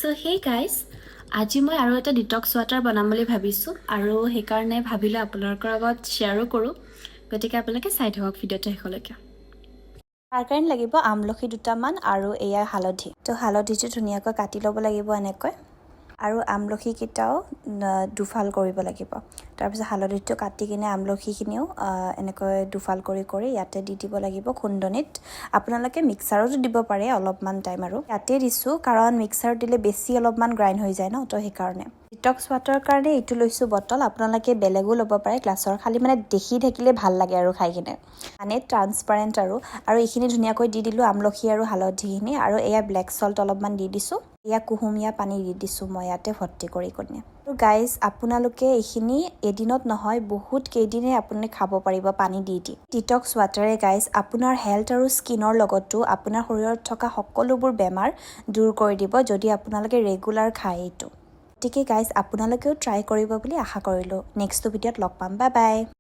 So hey guys, আজি মই আৰু এটা ডিটক্স ৱাটাৰ বনাম বুলি ভাবিছোঁ আৰু সেইকাৰণে ভাবিলোঁ আপোনালোকৰ লগত শ্বেয়াৰো কৰোঁ গতিকে আপোনালোকে চাই থাকক ভিডিঅ'টো শেষলৈকে তাৰ কাৰণে লাগিব আমলখি দুটামান আৰু এয়া হালধি তো হালধিটো ধুনীয়াকৈ কাটি ল'ব লাগিব এনেকৈ আৰু আমলখিকেইটাও দুফাল কৰিব লাগিব তাৰপিছত হালধিটো কাটি কিনে আমলখিখিনিও এনেকৈ দুফাল কৰি কৰি ইয়াতে দি দিব লাগিব খুন্দনিত আপোনালোকে মিক্সাৰতো দিব পাৰে অলপমান টাইম আৰু ইয়াতে দিছোঁ কাৰণ মিক্সাৰত দিলে বেছি অলপমান গ্ৰাইণ্ড হৈ যায় ন তো সেইকাৰণে ডিটক্স ৱাটাৰৰ কাৰণে এইটো লৈছোঁ বটল আপোনালোকে বেলেগো ল'ব পাৰে গ্লাছৰ খালি মানে দেখি থাকিলে ভাল লাগে আৰু খাই কিনে মানে ট্ৰান্সপাৰেণ্ট আৰু এইখিনি ধুনীয়াকৈ দি দিলোঁ আমলখি আৰু হালধিখিনি আৰু এয়া ব্লেক সল্ট অলপমান দি দিছোঁ এয়া কুহুমীয়া পানী দি দিছোঁ মই ইয়াতে ভৰ্তি কৰি কিনে আৰু গাইজ আপোনালোকে এইখিনি এদিনত নহয় বহুত কেইদিনে আপুনি খাব পাৰিব পানী দি ডিটক্স ৱাটাৰে গাইজ আপোনাৰ হেল্থ আৰু স্কিনৰ লগতো আপোনাৰ শৰীৰত থকা সকলোবোৰ বেমাৰ দূৰ কৰি দিব যদি আপোনালোকে ৰেগুলাৰ খায় এইটো গতিকে গাইজ আপোনালোকেও ট্ৰাই কৰিব বুলি আশা কৰিলোঁ নেক্সট ভিডিঅ'ত লগ পাম বাই বাই